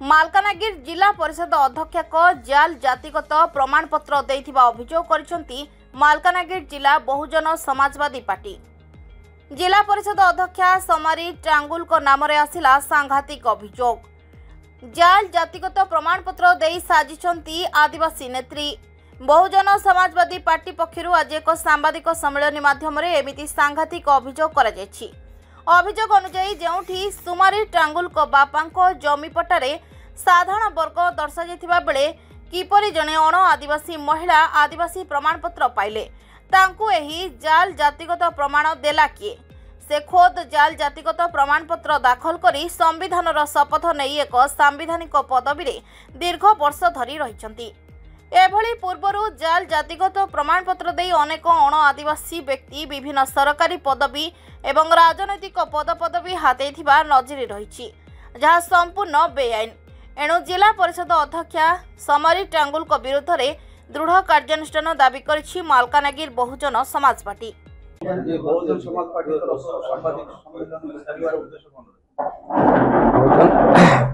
मालकानगिरी जिला परिषद अध्यक्ष जाल जातिगत प्रमाणपत्र देइथिबा अभियोग करिसेंती मालकानगिरी जिला बहुजन समाजवादी पार्टी। जिला परिषद अध्यक्ष समारी टांगुल नाम आसिला सांघातिक अभियोग। जाल जातिगत प्रमाणपत्र देई साजिछंती आदिवासी नेत्री। बहुजन समाजवादी पार्टी पक्षरु आज एक सांबादिक सम्मेलन माध्यम एमिति सांघातिक अभियोग करा जायछि। अभियोग अनुसार जेउठी सुमारी टांगुल बापा जमी पट्टारे साधारण वर्ग दर्शा जाइथिबा बेले किपरि जने अण आदिवासी महिला आदिवासी प्रमाणपत्र पाइले तांकु एही जाल जातिगत प्रमाण देला किए। से खोद जाल जातिगत प्रमाणपत्र दाखल करी संविधानर शपथ नहीं एक सांविधानिक पदवी रे दीर्घ वर्ष धरी रहिछंती। एभली पूर्वरु जाल जातिगत प्रमाणपत्र दे अनेक अण आदिवासी व्यक्ति विभिन्न सरकारी पदवी एवं राजनैतिक पदपदवी हातेइथिबा नजरी रहिछि, जहाँ संपूर्ण बेआईन। एणु जिला परिषद अध्यक्ष समारी टांगुल विरुद्ध में दृढ़ कार्यानुष्ठान दाबी करिछि मालकानगिरी बहुजन समाज पार्टी।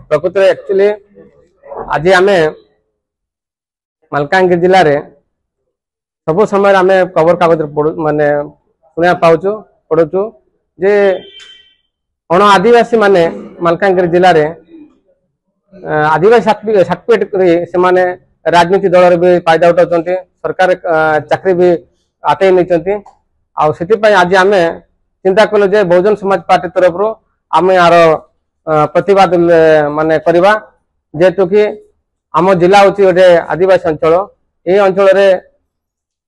प्रकृत एक्चुअली आज आम मालकानगिरी जिले में सब समय आम खबर कागज माने शुणा पाचु पढ़ु जे अण आदिवासी माने मालकानगिरी जिले में आदिवासी सर्टिफिकेट से राजनीति दल भी फायदा उठाउछन्ति, सरकार चाकरी भी आते नहीं। आज आम चिंता कलु जे बहुजन समाज पार्टी तरफ आम यार प्रतिवाद माने करवा, जेहेतु कि आम जिला हूँ गोटे आदिवासी अंचल। ये अंचल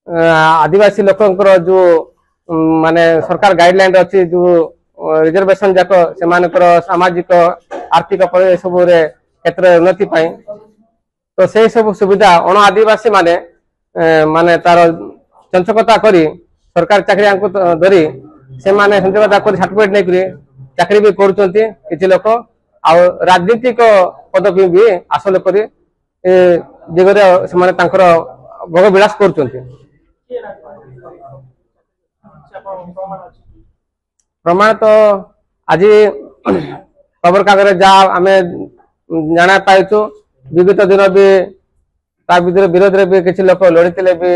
आदिवासी लोकंकर जो माने सरकार गाइडलाइन अच्छी जो रिजर्वेशन जाक से सामाजिक आर्थिक सब क्षेत्र उन्नति पाई, तो से सब सुविधा अण आदिवासी माने माने तार चंचकता करी सरकार चाकरी धरी से माने चंचकता करी सर्टिफिकेट नहीं चाकरी भी करुचंती। किछि लोक आ राजनीतिक पदवी भी हासिल करी दिगरे से माने तांकर भोग विलास करुचंती। प्रमाण तो आज खबर कागज जहाँ आम जाना पाइचु, विगत दिन भी विरोध में भी किसी लोक लड़ते भी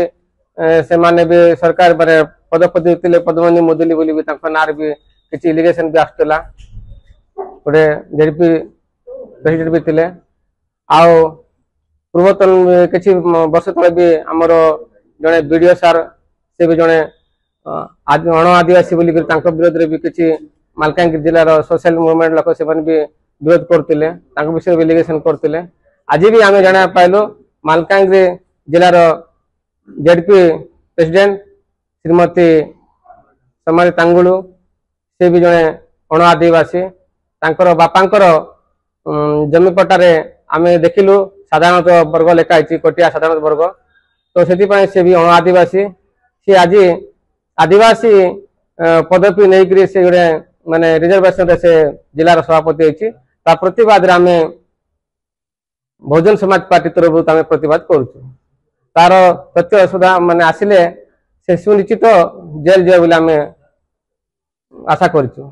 से माने भी सरकार माने पदपति पद्मनी मुदुली बोली भी नार भी किसी इलिगेशन भी आसला। गोटे जेडपी प्रेसिडेंट भी थे। पूर्वतन किसी वर्ष तले भी आमर जड़े बीडीओ सार से भी जड़े अण आदिवासी बोली विरोध में भी किसी मालकानगिरी जिलार सोशल मूवमेंट लोक से भी विरोध करते विषय भी इलिगेशन करते। आज भी आम जाना पाइलु मालकानगिरी जिलार जेडपी प्रेसिडेंट श्रीमती समारी टांगुल से भी जड़े अण आदिवासी बापांकर जमी पट्टारे आम देखिलु साधारणतः वर्ग लेखाई कोटिया साधारण वर्ग, तो से भी अण आदिवासी सी आज आदिवासी पदवी नहीं से गोटे माने रिजर्वेशन से जिलार सभापति होती। प्रतिवाद आम बहुजन समाज पार्टी तरफ आम प्रतिवाद करुचु। तार तथ्य सुधा माने आसिले से सुनिश्चित जेल जाए बोली आम आशा करुचु।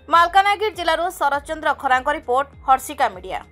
मालकानगिरी जिलार शरद चंद्र खरांक रिपोर्ट हर्षिका मीडिया।